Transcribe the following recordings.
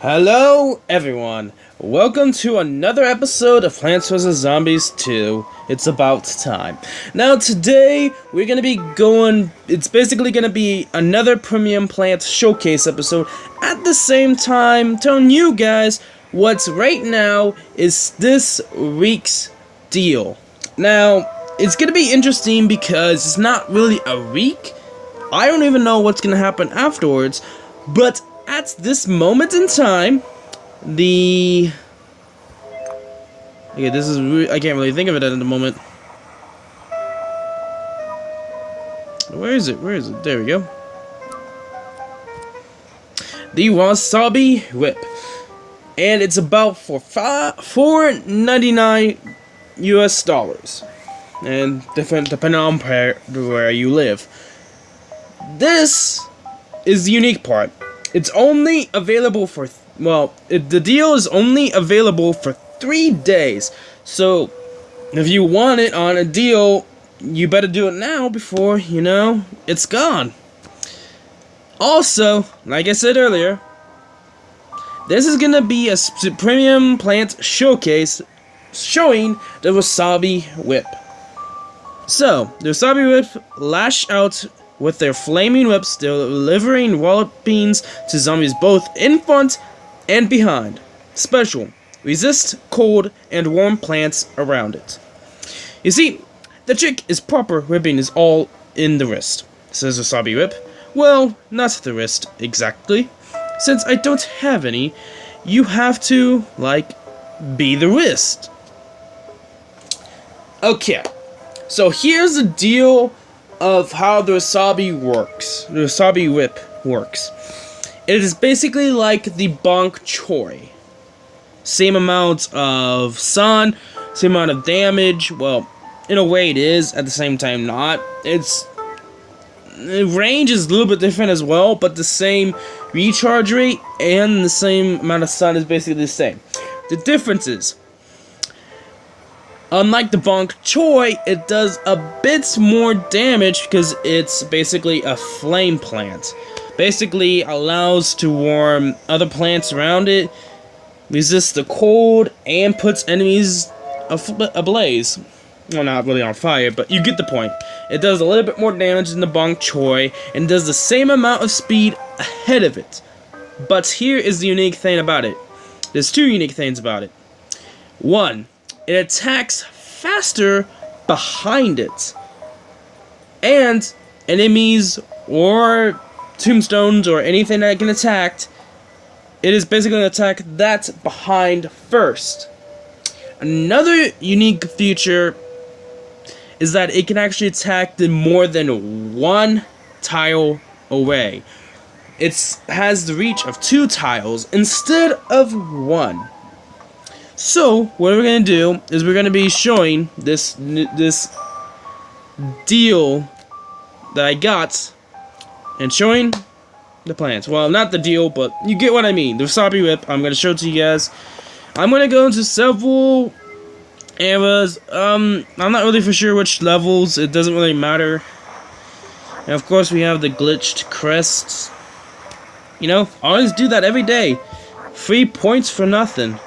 Hello, everyone. Welcome to another episode of Plants vs. Zombies 2. It's about time. Now, today, we're going to be it's basically going to be another Premium Plants Showcase episode. At the same time, telling you guys what's right now is this week's deal. Now, it's going to be interesting because it's not really a week. I don't even know what's going to happen afterwards, but at this moment in time, I can't really think of it at the moment. Where is it? There we go. The Wasabi Whip. And it's about for $4.99 US. And depending on where you live. This is the unique part. It's only available for, the deal is only available for 3 days. So, if you want it on a deal, you better do it now before, it's gone. Also, like I said earlier, this is gonna be a Premium Plant Showcase showing the Wasabi Whip. So, the Wasabi Whip lash out with their flaming whips, delivering wallopings to zombies both in front and behind. Special. Resist cold and warm plants around it. You see, the trick is proper whipping is all in the wrist, says Wasabi Whip. Well, not the wrist, exactly. Since I don't have any, you have to, be the wrist. Okay, so here's the deal of how the Wasabi Whip works. It is basically like the Bonk Choy. Same amount of sun, same amount of damage. Well, in a way it is, at the same time not. The range is a little bit different as well, but the same recharge rate and the same amount of sun is basically the same. The difference is, unlike the Bonk Choy, it does a bit more damage because it's basically a flame plant. Basically allows to warm other plants around it, resists the cold, and puts enemies ablaze. Well, not really on fire, but you get the point. It does a little bit more damage than the Bonk Choy, and does the same amount of speed ahead of it. But here is the unique thing about it. There's two unique things about it. One, it attacks faster behind it. And enemies or tombstones or anything that can attack, it is basically going to attack that behind first. Another unique feature is that it can actually attack them more than one tile away. It has the reach of 2 tiles instead of 1. So, what we're going to do is we're going to be showing this deal that I got and showing the plants. Well, not the deal, but you get what I mean. The Wasabi Whip, I'm going to show it to you guys. I'm going to go into several eras. I'm not really for sure which levels. It doesn't really matter. And of course, we have the glitched crests. I always do that every day. 3 points for nothing.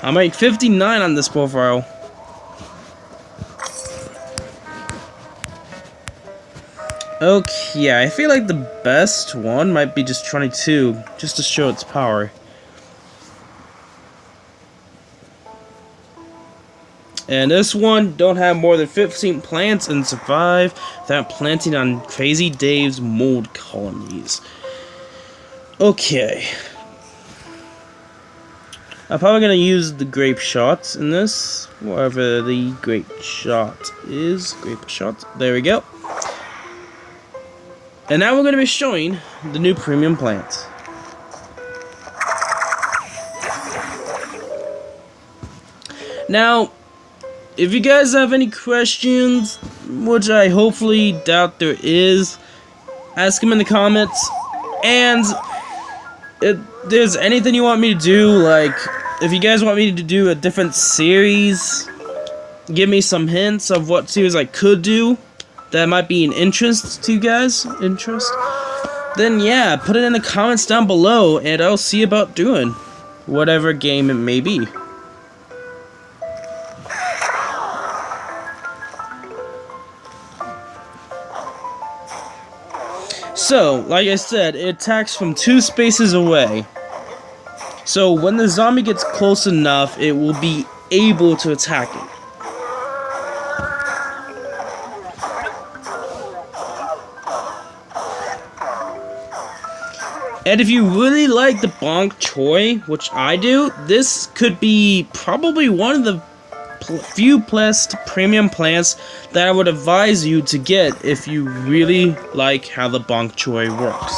I make 59 on this profile. Okay, I feel like the best one might be just 22, just to show its power. And this one don't have more than 15 plants and survive without planting on Crazy Dave's mold colonies. Okay. I'm probably going to use the grape shot in this, wherever the grape shot is. Grape shot. There we go. And now we're going to be showing the new premium plant. Now, if you guys have any questions, which I hopefully doubt there is, ask them in the comments. And if there's anything you want me to do, if you guys want me to do a different series, give me some hints of what series I could do that might be an interest to you guys. then yeah, put it in the comments down below, and I'll see about doing whatever game it may be. So, like I said, it attacks from 2 spaces away. So when the zombie gets close enough, it will be able to attack it. And if you really like the Bok Choy, which I do, this could be probably one of the few premium plants that I would advise you to get if you really like how the Bok Choy works.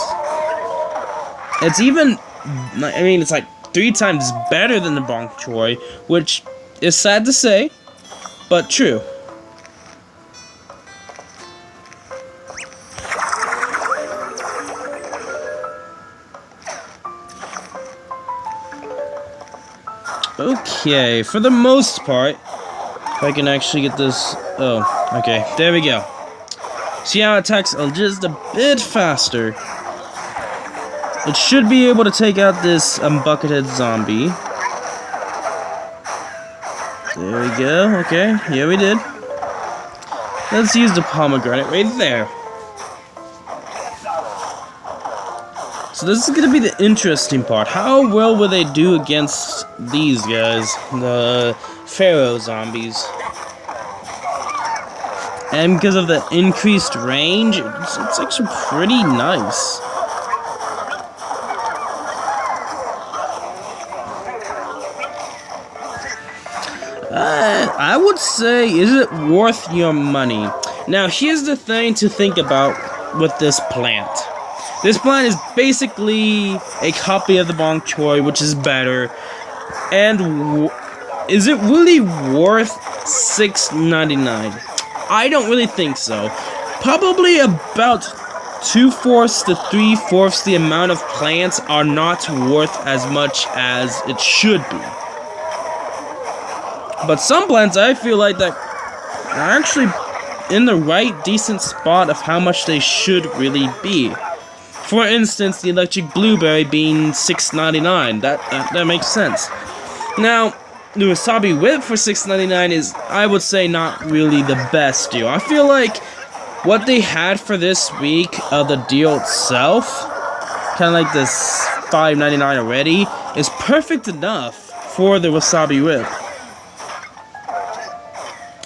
It's even, I mean, it's like 3 times better than the Bok Choy, which is sad to say, but true. Okay, for the most part, if I can actually get this, oh, okay, there we go. See how it attacks just a bit faster. It should be able to take out this buckethead zombie. There we go, okay, yeah we did. Let's use the pomegranate right there. So this is going to be the interesting part. How well will they do against these guys, the Pharaoh zombies? And because of the increased range, it's actually pretty nice. I would say, is it worth your money? Now, here's the thing to think about with this plant. This plant is basically a copy of the Bok Choy, which is better. And is it really worth $6.99? I don't really think so. Probably about 2/4 to 3/4 the amount of plants are not worth as much as it should be. But some plants, I feel like that are actually in the right decent spot of how much they should really be. For instance, the electric blueberry being $6.99. That makes sense. Now, the wasabi whip for $6.99 is, I would say, not really the best deal. I feel like what they had for this week of the deal itself, kind of like this $5.99 already, is perfect enough for the wasabi whip.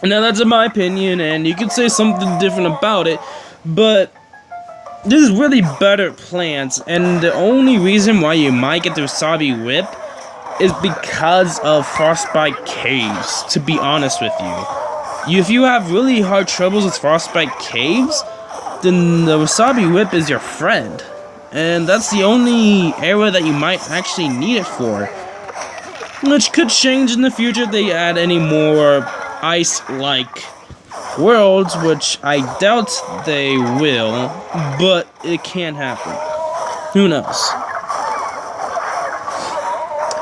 Now, that's in my opinion, and you could say something different about it, but this is really better plants, and the only reason why you might get the wasabi whip is because of frostbite caves, to be honest with you. If you have really hard troubles with frostbite caves, then the wasabi whip is your friend. And that's the only area that you might actually need it for. Which could change in the future if they add any more ice-like worlds, which I doubt they will, but it can happen. Who knows?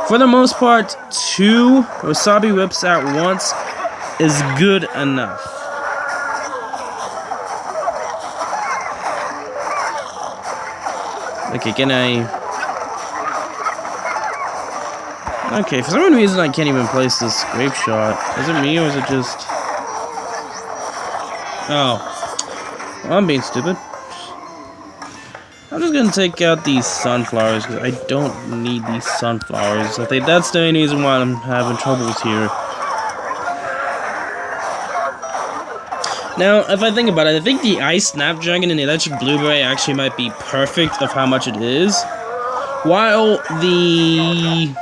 For the most part, 2 wasabi whips at once is good enough. Okay, can I... Okay, for some reason I can't even place this grape shot. Is it me or is it just... Oh. Well, I'm being stupid. I'm just gonna take out these sunflowers because I don't need these sunflowers. I think that's the only reason why I'm having troubles here. Now, if I think about it, I think the Ice Snapdragon and the Electric Blueberry actually might be perfect of how much it is. While the...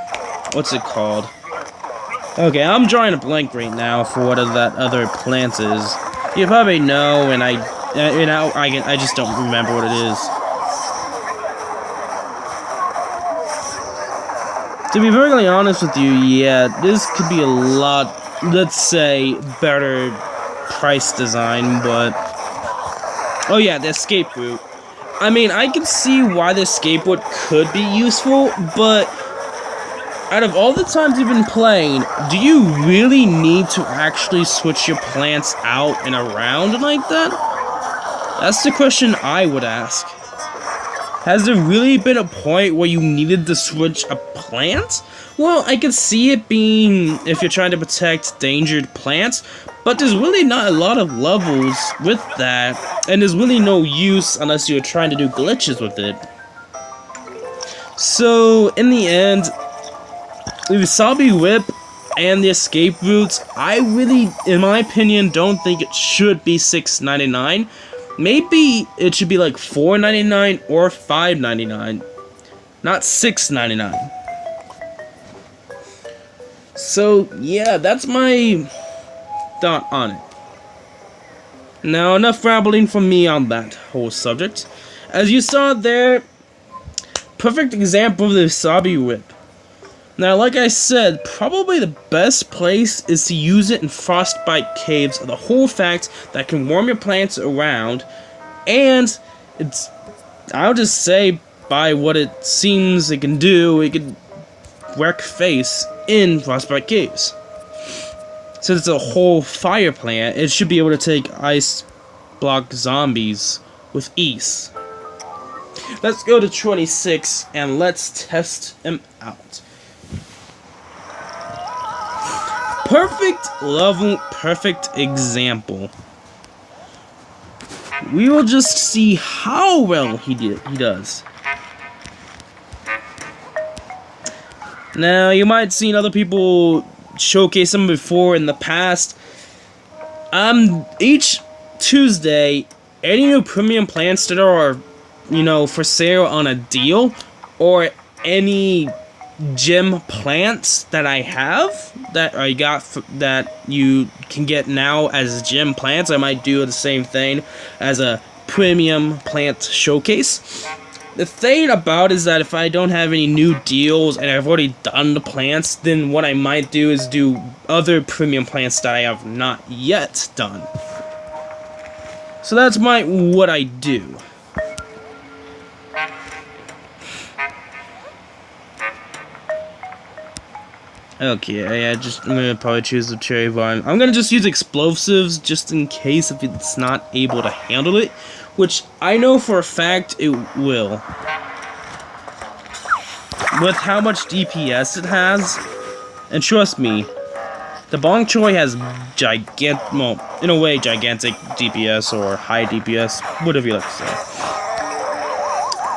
What's it called? Okay, I'm drawing a blank right now for what that other plant is. You probably know, and I just don't remember what it is. To be perfectly honest with you, yeah, this could be a lot, let's say, better price design, but... Oh yeah, the escape route. I mean, I can see why the escape route could be useful, but... Out of all the times you've been playing, do you really need to actually switch your plants out and around like that? That's the question I would ask. Has there really been a point where you needed to switch a plant? Well, I could see it being if you're trying to protect endangered plants, but there's really not a lot of levels with that, and there's really no use unless you're trying to do glitches with it. So, in the end, the Wasabi Whip and the escape routes, I really, in my opinion, don't think it should be $6.99. Maybe it should be like $4.99 or $5.99, not $6.99. So yeah, that's my thought on it. Now enough rambling from me on that whole subject. As you saw there, perfect example of the Wasabi Whip. Now, like I said, probably the best place is to use it in Frostbite Caves. The whole fact that it can warm your plants around, and it's, I'll just say, by what it seems it can do, it can wreck face in Frostbite Caves. Since it's a whole fire plant, it should be able to take ice block zombies with ease. Let's go to 26 and let's test him out. Perfect level, perfect example. We will just see how well he does. Now, you might have seen other people showcase him before in the past. Each Tuesday, any new premium plants that are, for sale on a deal, or any gym plants that I have that I got that you can get now as gym plants, I might do the same thing as a premium plant showcase. The thing about is that if I don't have any new deals and I've already done the plants, then what I might do is do other premium plants that I have not yet done. So that's what I do. Okay, I'm gonna probably choose the cherry vine. I'm gonna just use explosives just in case if it's not able to handle it, which I know for a fact it will. With how much DPS it has, and trust me, the Bong Choy has in a way, gigantic DPS or high DPS, whatever you like to say.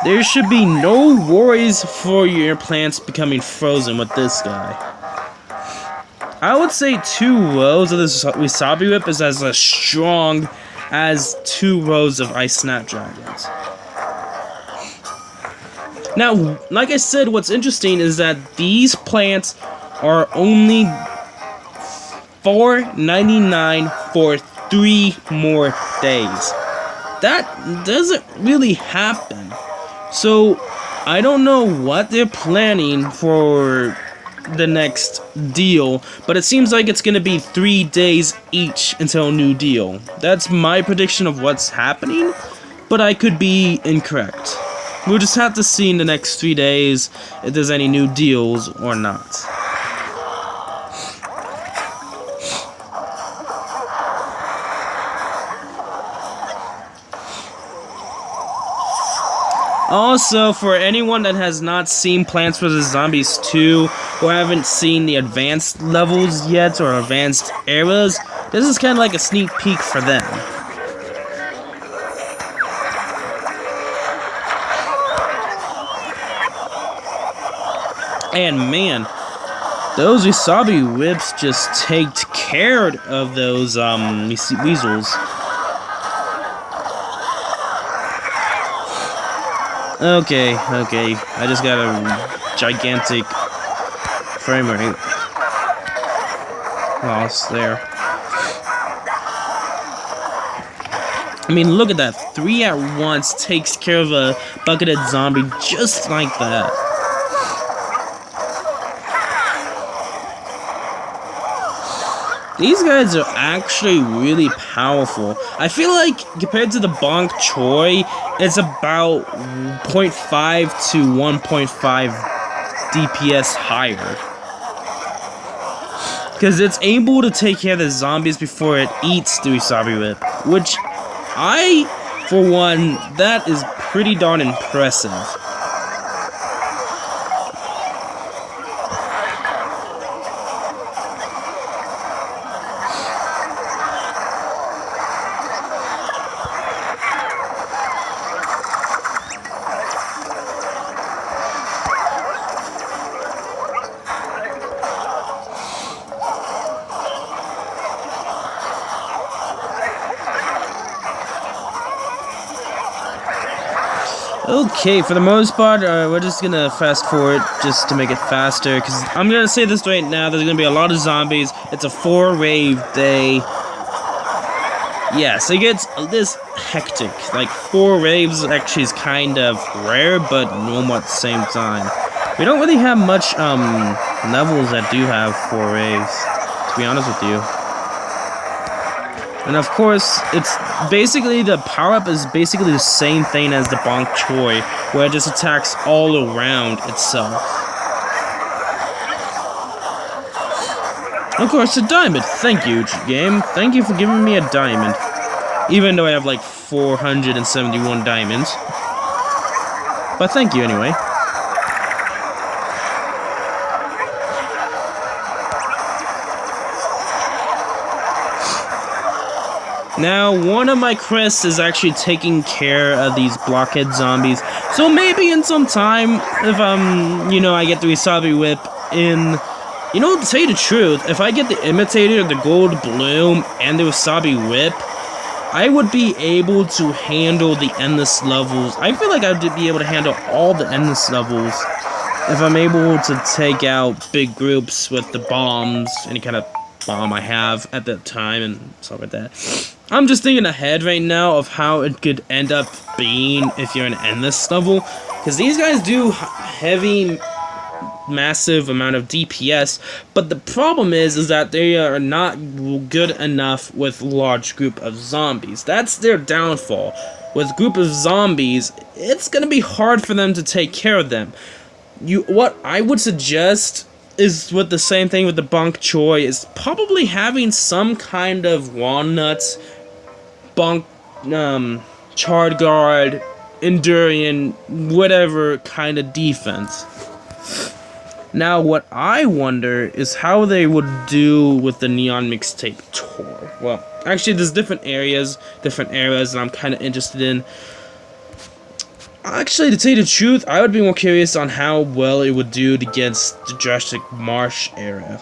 There should be no worries for your plants becoming frozen with this guy. I would say 2 rows of this Wasabi Whip is as strong as 2 rows of Ice Snapdragons. Now, like I said, what's interesting is that these plants are only $4.99 for 3 more days. That doesn't really happen. So, I don't know what they're planning for the next deal, but it seems like it's gonna be 3 days each until a new deal. That's my prediction of what's happening, but I could be incorrect. We'll just have to see in the next 3 days if there's any new deals or not. Also, for anyone that has not seen Plants vs. Zombies 2, or haven't seen the advanced levels yet, or advanced eras, this is kind of like a sneak peek for them. And man, those Wasabi Whips just take care of those weasels. Okay, I just got a gigantic frame rate loss there. I mean, look at that. 3 at once takes care of a bucketed zombie just like that. These guys are actually really powerful. I feel like compared to the Bong Choy, it's about 0.5 to 1.5 DPS higher. Because it's able to take care of the zombies before it eats the Wasabi Whip, which I For one, that is pretty darn impressive. Okay, for the most part, we're just gonna fast forward just to make it faster, because I'm gonna say this right now, there's gonna be a lot of zombies. It's a 4-rave day. Yeah, so it gets this hectic. Like, 4 raves actually is kind of rare, but normal at the same time. We don't really have much, levels that do have 4 raves, to be honest with you. And of course, it's basically, the power-up is basically the same thing as the Bonk Choy, where it just attacks all around itself. Of course, a diamond. Thank you, game. Thank you for giving me a diamond. Even though I have like 471 diamonds. But thank you anyway. Now, one of my crests is actually taking care of these blockhead zombies. So maybe in some time, if I get the Wasabi Whip in, to tell you the truth, if I get the Imitator, the Gold Bloom, and the Wasabi Whip, I would be able to handle the endless levels. I feel like I'd be able to handle all the endless levels if I'm able to take out big groups with the bombs, any kind of bomb I have at that time and stuff like that. I'm just thinking ahead right now of how it could end up being if you're in endless level, because these guys do heavy, massive amount of DPS, but the problem is that they are not good enough with large group of zombies. That's their downfall. With group of zombies, it's gonna be hard for them to take care of them. What I would suggest is with the same thing with the Bonk Choy, is probably having some kind of walnuts, Bonk, Charred Guard, Endurian, whatever kind of defense. Now, what I wonder is how they would do with the Neon Mixtape Tour. Well, actually, there's different areas that I'm kind of interested in. Actually, to tell you the truth, I would be more curious on how well it would do against the Jurassic Marsh era.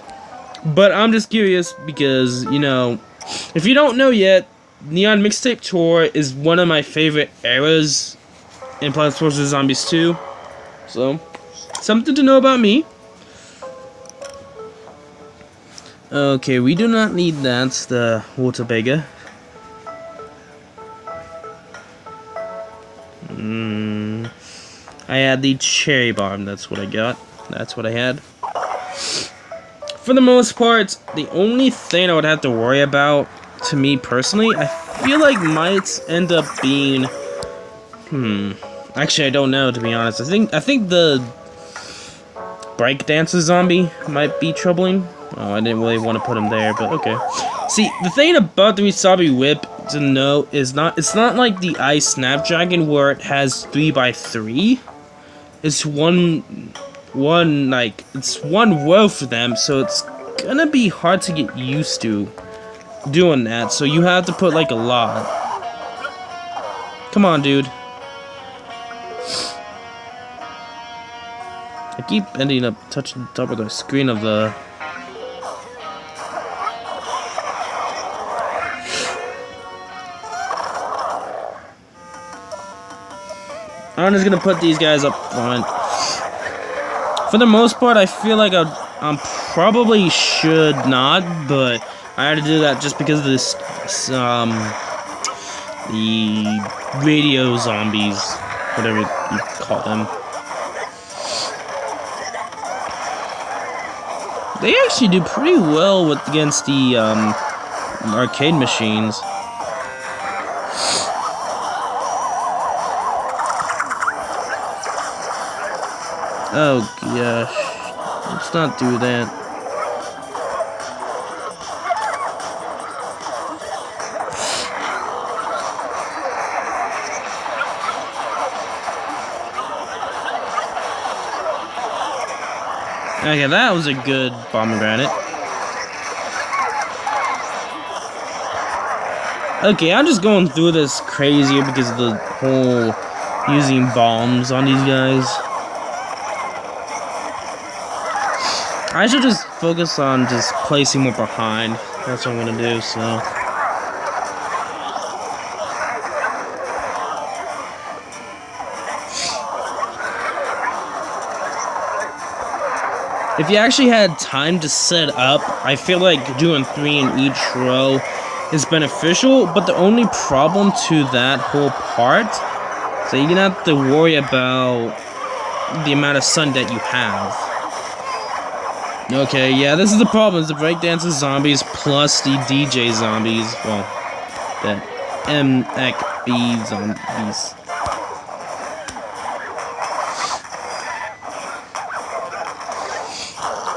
But I'm just curious because, if you don't know yet, Neon Mixtape Tour is one of my favorite eras in Plants vs. Zombies 2. So, something to know about me. Okay, we do not need that, the Waterbega. I had the Cherry Bomb, that's what I got. That's what I had. For the most part, the only thing I would have to worry about, to me personally, I feel like might end up being... Actually, I don't know, to be honest. I think the Breakdancer zombie might be troubling. Oh, I didn't really want to put him there, but okay. See, the thing about the Wasabi Whip to know is it's not like the Ice Snapdragon where it has 3x3. It's one row for them, so it's gonna be hard to get used to doing that. So you have to put like a lot. Come on, dude. I keep ending up touching the top of the screen of the... I'm just gonna put these guys up front. For the most part, I feel like I probably should not, but I had to do that just because of this, the radio zombies, whatever you call them. They actually do pretty well against the arcade machines. Oh gosh, let's not do that. Okay, that was a good pomegranate. Okay, I'm just going through this crazier because of the whole using bombs on these guys. I should just focus on just placing more behind. That's what I'm gonna do, so. If you actually had time to set up, I feel like doing 3 in each row is beneficial, but the only problem to that whole part, so you're gonna have to worry about the amount of sun that you have. Okay, yeah, this is the problem, is the breakdancer zombies plus the DJ zombies, well, the MXB zombies.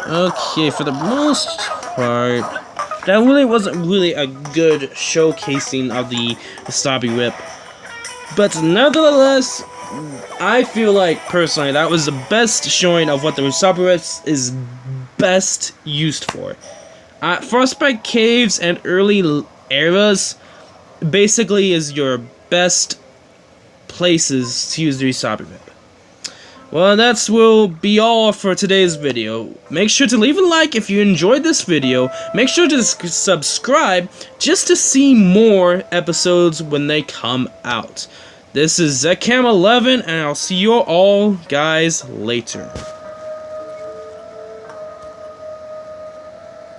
Okay, for the most part, that really wasn't really a good showcasing of the Wasabi Whip. But nevertheless, I feel like, personally, that was the best showing of what the Wasabi Whip is best used for. Frostbite Caves and early eras basically is your best places to use the Wasabi Whip. Well, that will be all for today's video. Make sure to leave a like if you enjoyed this video. Make sure to subscribe just to see more episodes when they come out. This is ZekCam11, and I'll see you all guys later.